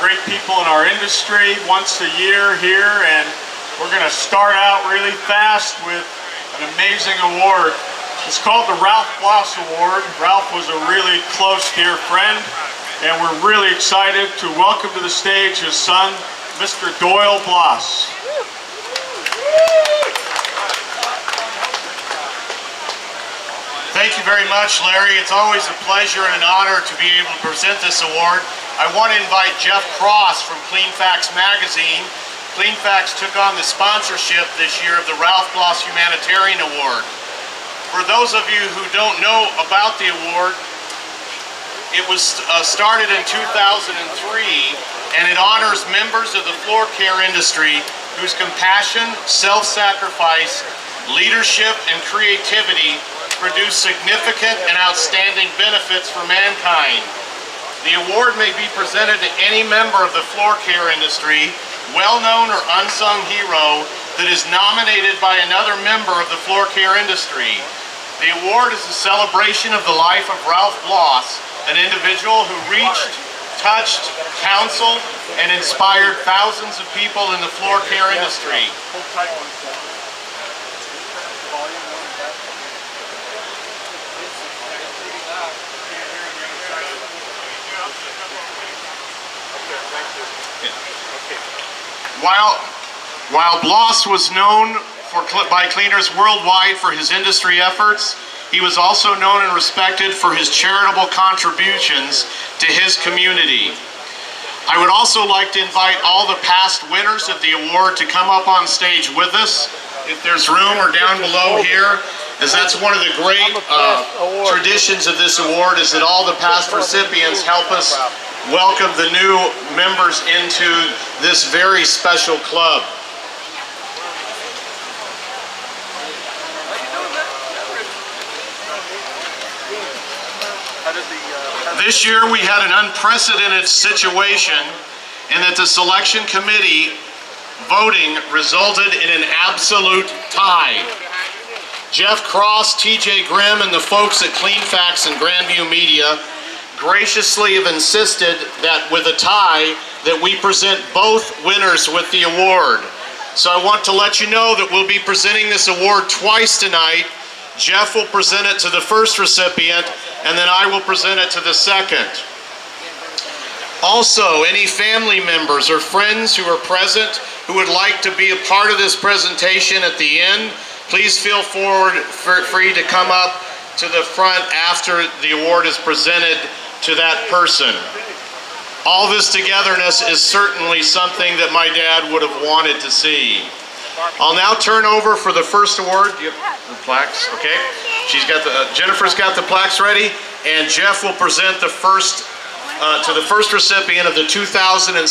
great people in our industry once a year here, and we're going to start out really fast with an amazing award. It's called the Ralph Bloss Award. Ralph was a really close, dear friend, and we're really excited to welcome to the stage his son, Mr. Doyle Bloss. Thank you very much, Larry. It's always a pleasure and an honor to be able to present this award. I want to invite Jeff Cross from Clean Facts Magazine. Clean Facts took on the sponsorship this year of the Ralph Bloss Humanitarian Award. For those of you who don't know about the award, it was started in 2003, and it honors members of the floor care industry whose compassion, self-sacrifice, leadership, and creativity produce significant and outstanding benefits for mankind. The award may be presented to any member of the floor care industry, well-known or unsung hero, that is nominated by another member of the floor care industry. The award is a celebration of the life of Ralph Bloss, an individual who reached, touched, counseled, and inspired thousands of people in the floor care industry. While Bloss was known by cleaners worldwide for his industry efforts, he was also known and respected for his charitable contributions to his community. I would also like to invite all the past winners of the award to come up on stage with us, if there's room, or down below here, as that's one of the great traditions of this award, is that all the past recipients help us welcome the new members into this very special club. This year we had an unprecedented situation in that the selection committee voting resulted in an absolute tie. Jeff Cross, TJ Grimm, and the folks at Clean Facts and Grandview Media graciously have insisted that with a tie that we present both winners with the award. So I want to let you know that we'll be presenting this award twice tonight. Jeff will present it to the first recipient, and then I will present it to the second. Also, any family members or friends who are present who would like to be a part of this presentation at the end, please feel free to come up to the front after the award is presented to that person. All this togetherness is certainly something that my dad would have wanted to see. I'll now turn over for the first award. Do you have the plaques? Okay. Jennifer's got the plaques ready, and Jeff will present the first to the first recipient of the 2016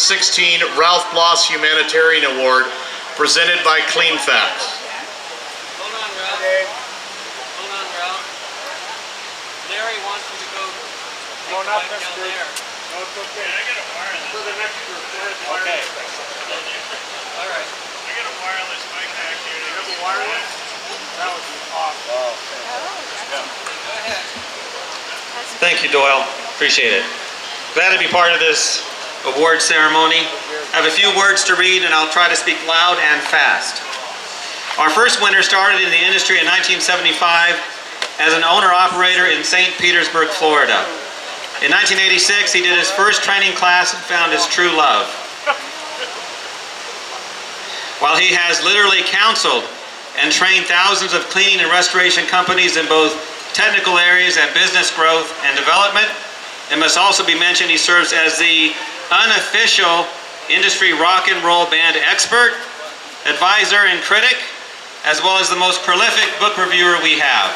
Ralph Bloss Humanitarian Award, presented by Clean Facts. Hold on, Ralph. Hold on, Ralph. Larry wants you to go. Going up, that's down good. there. No, it's okay. I got a wireless. For the next group. Okay. All right. I got a wireless mic back here. You have a wireless? That would be awesome. Go ahead. Thank you, Doyle. Appreciate it. Glad to be part of this award ceremony. I have a few words to read, and I'll try to speak loud and fast. Our first winner started in the industry in 1975 as an owner-operator in St. Petersburg, Florida. In 1986, he did his first training class and found his true love. While he has literally counseled and trained thousands of cleaning and restoration companies in both technical areas and business growth and development, it must also be mentioned he serves as the unofficial industry rock and roll band expert, advisor, and critic, as well as the most prolific book reviewer we have.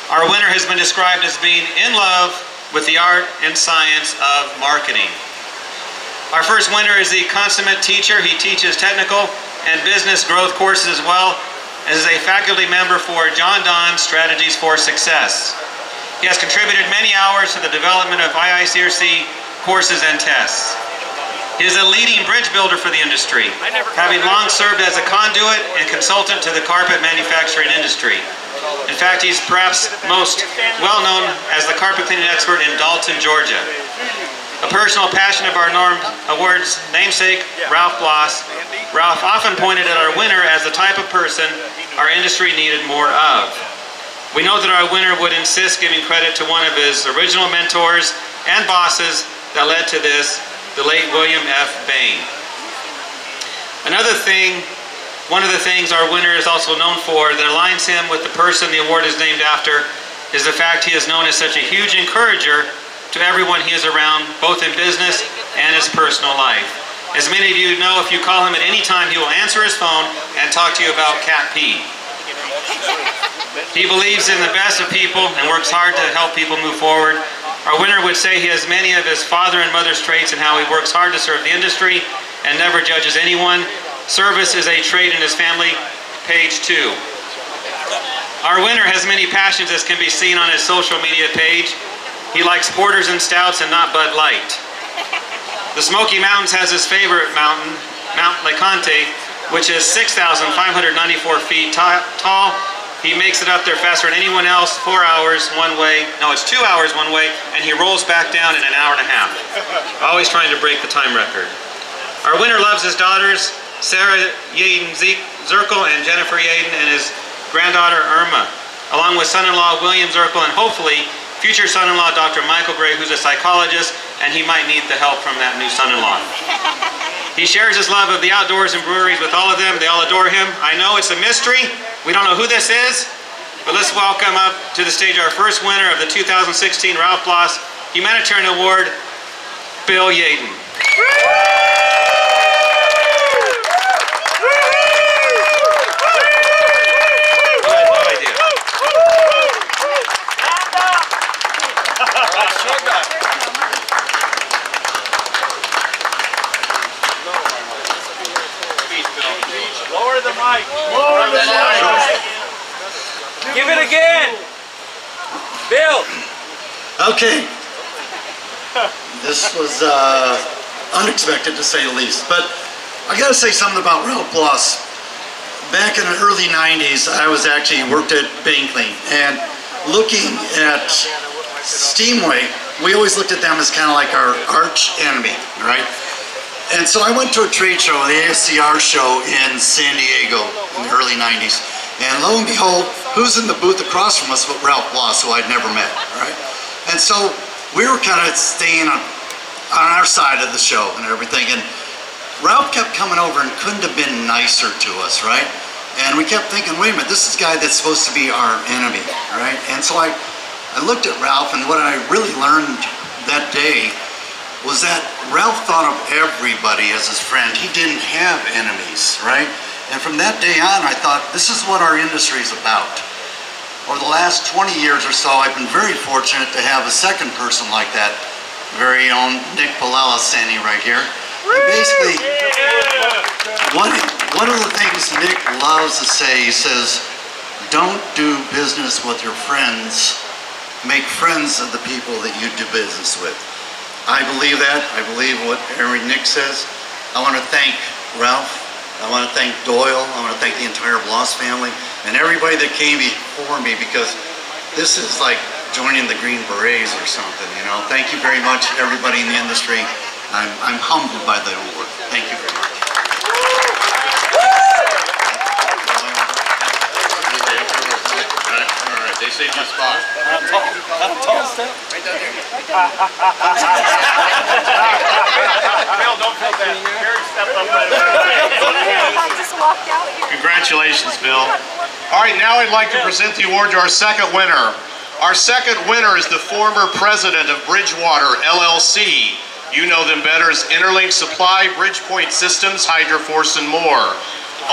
Our winner has been described as being in love with the art and science of marketing. Our first winner is the consummate teacher. He teaches technical and business growth courses as well as a faculty member for John Donne's Strategies for Success. He has contributed many hours to the development of IICRC courses and tests. He is a leading bridge builder for the industry, having long served as a conduit and consultant to the carpet manufacturing industry. In fact, he's perhaps most well known as the carpet cleaning expert in Dalton, Georgia. A personal passion of our Norm Awards namesake, Ralph Bloss, Ralph often pointed at our winner as the type of person our industry needed more of. We know that our winner would insist giving credit to one of his original mentors and bosses that led to this, the late William F. Bain. One of the things our winner is also known for that aligns him with the person the award is named after is the fact he is known as such a huge encourager to everyone he is around, both in business and his personal life. As many of you know, if you call him at any time, he will answer his phone and talk to you about cat pee. He believes in the best of people and works hard to help people move forward. Our winner would say he has many of his father and mother's traits and how he works hard to serve the industry and never judges anyone. Service is a trait in his family, page 2. Our winner has many passions, as can be seen on his social media page. He likes porters and stouts and not Bud Light. The Smoky Mountains has his favorite mountain, Mount LeConte, which is 6,594 feet tall. He makes it up there faster than anyone else, 4 hours one way. No, it's 2 hours one way, and he rolls back down in an hour and a half. Always trying to break the time record. Our winner loves his daughters, Sarah Yaden Zirkle and Jennifer Yaden, and his granddaughter Irma, along with son-in-law William Zirkle, and hopefully future son-in-law Dr. Michael Gray, who's a psychologist, and he might need the help from that new son-in-law. He shares his love of the outdoors and breweries with all of them. They all adore him. I know it's a mystery. We don't know who this is, but let's welcome up to the stage our first winner of the 2016 Ralph Bloss Humanitarian Award, Bill Yaden. Lower the mic. Lower the mic. Give it again. Bill. Okay. This was unexpected to say the least, but I got to say something about Ralph Bloss. Back in the early 90s, I was actually worked at Bankley, and looking at Steamway, we always looked at them as kind of like our arch enemy, right? And so I went to a trade show, the ASCR show in San Diego in the early 90s. And lo and behold, who's in the booth across from us but Ralph Bloss, who I'd never met, right? And so we were kind of staying on our side of the show and everything. And Ralph kept coming over and couldn't have been nicer to us, right? And we kept thinking, wait a minute, this is a guy that's supposed to be our enemy, right? And so I looked at Ralph, and what I really learned that day was that Ralph thought of everybody as his friend. He didn't have enemies, right? And from that day on, I thought, this is what our industry is about. Over the last 20 years or so, I've been very fortunate to have a second person like that, very own Nick Palella standing right here. And basically, one of the things Nick loves to say, he says, don't do business with your friends, make friends of the people that you do business with. I believe that. I believe what Nick says. I want to thank Ralph. I want to thank Doyle. I want to thank the entire Bloss family and everybody that came before me, because this is like joining the Green Berets or something, you know. Thank you very much, everybody in the industry. I'm humbled by the award. Thank you very much. All right, they saved your spot. Bill, don't put that. Gary, step up there. I just walked out here. Congratulations, Bill. All right, now I'd like to present the award to our second winner. Our second winner is the former president of Bridgewater, LLC. You know them better as Interlink Supply, Bridgepoint Systems, Hydroforce, and more.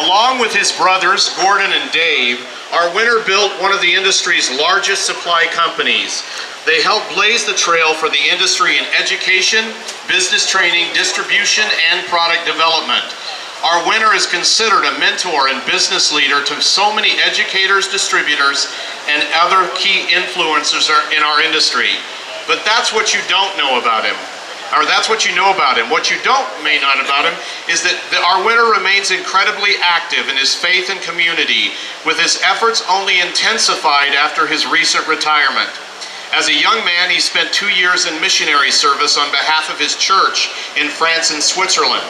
Along with his brothers, Gordon and Dave, our winner built one of the industry's largest supply companies. They helped blaze the trail for the industry in education, business training, distribution, and product development. Our winner is considered a mentor and business leader to so many educators, distributors, and other key influencers in our industry. But that's what you don't know about him. Or that's what you know about him. What you may not about him is that our winner remains incredibly active in his faith and community, with his efforts only intensified after his recent retirement. As a young man, he spent 2 years in missionary service on behalf of his church in France and Switzerland.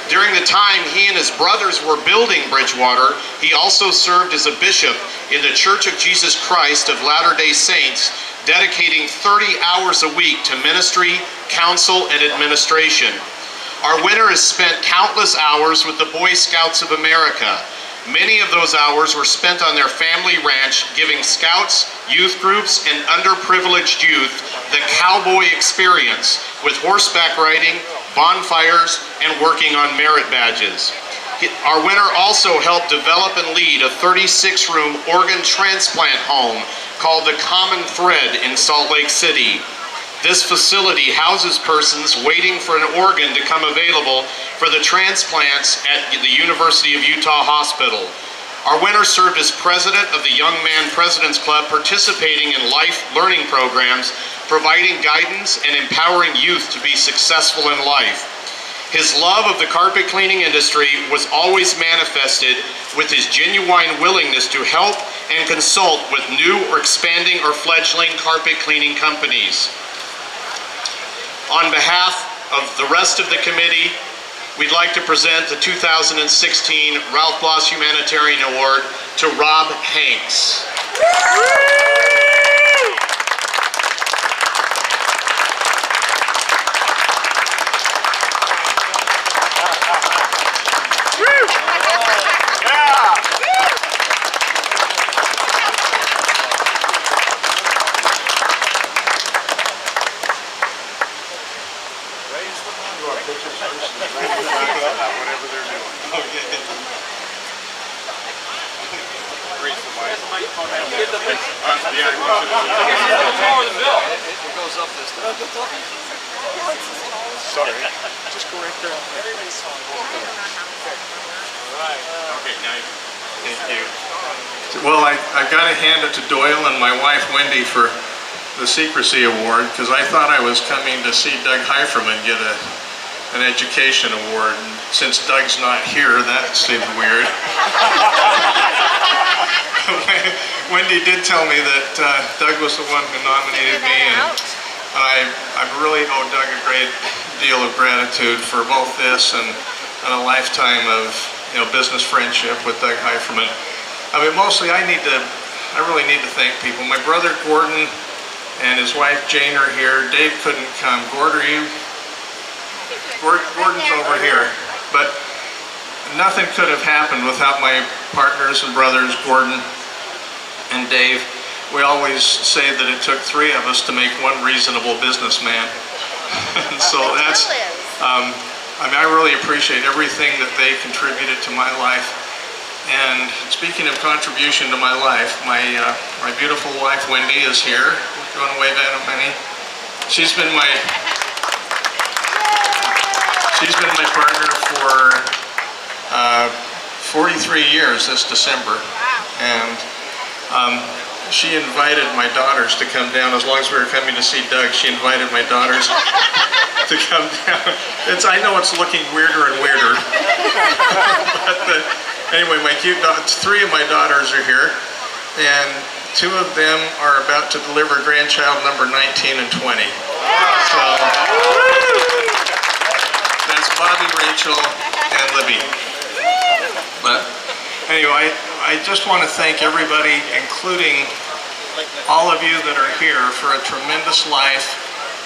During the time he and his brothers were building Bridgewater, he also served as a bishop in the Church of Jesus Christ of Latter-day Saints, dedicating 30 hours a week to ministry, counsel, and administration. Our winner has spent countless hours with the Boy Scouts of America. Many of those hours were spent on their family ranch, giving scouts, youth groups, and underprivileged youth the cowboy experience with horseback riding, bonfires, and working on merit badges. Our winner also helped develop and lead a 36-room organ transplant home called the Common Thread in Salt Lake City. This facility houses persons waiting for an organ to come available for the transplants at the University of Utah Hospital. Our winner served as president of the Young Man President's Club, participating in life learning programs, providing guidance and empowering youth to be successful in life. His love of the carpet cleaning industry was always manifested with his genuine willingness to help and consult with new or expanding or fledgling carpet cleaning companies. On behalf of the rest of the committee, we'd like to present the 2016 Ralph Bloss Humanitarian Award to Rob Hanks. Sorry. Just go right there. Okay, now Thank you. Well, I got to hand it to Doyle and my wife Wendy for the Secrecy Award, because I thought I was coming to see Doug Heiferman get an education award. And since Doug's not here, that seemed weird. Wendy did tell me that Doug was the one who nominated me, and I really owe Doug a great deal of gratitude for both this and a lifetime of business friendship with Doug Heiferman. I mean, mostly I really need to thank people. My brother Gordon and his wife Jane are here. Dave couldn't come. Gordon's over here. But nothing could have happened without my partners and brothers, Gordon and Dave. We always say that it took 3 of us to make one reasonable businessman. So that's, I really appreciate everything that they contributed to my life. And speaking of contribution to my life, my beautiful wife Wendy is here. You want to wave at him, honey? She's been my partner for 43 years this December, and she invited my daughters to come down. As long as we were coming to see Doug, she invited my daughters to come down. I know it's looking weirder and weirder. But anyway, 3 of my daughters are here, and 2 of them are about to deliver grandchild number 19 and 20. So that's Bobby, Rachel, and Libby. But anyway, I just want to thank everybody, including all of you that are here, for a tremendous life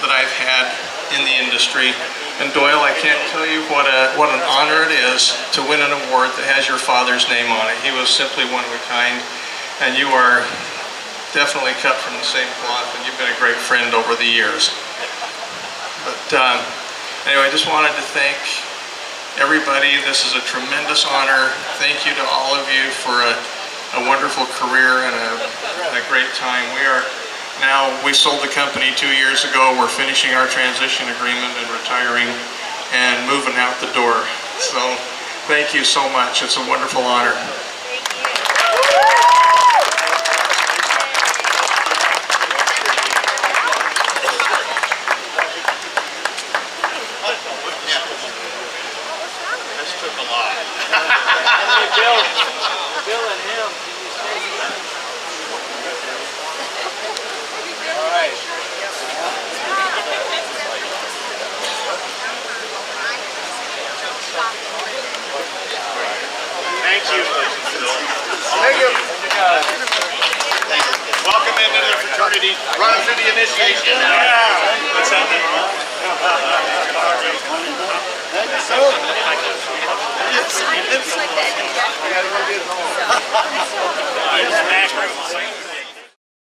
that I've had in the industry. And Doyle, I can't tell you what an honor it is to win an award that has your father's name on it. He was simply one of a kind, and you are definitely cut from the same cloth, and you've been a great friend over the years. But anyway, I just wanted to thank everybody. This is a tremendous honor. Thank you to all of you for a wonderful career and a great time. We sold the company 2 years ago. We're finishing our transition agreement and retiring and moving out the door. So thank you so much. It's a wonderful honor. Bill and him. All right. fraternity. Run us through the initiation. Let's have them. It's like that.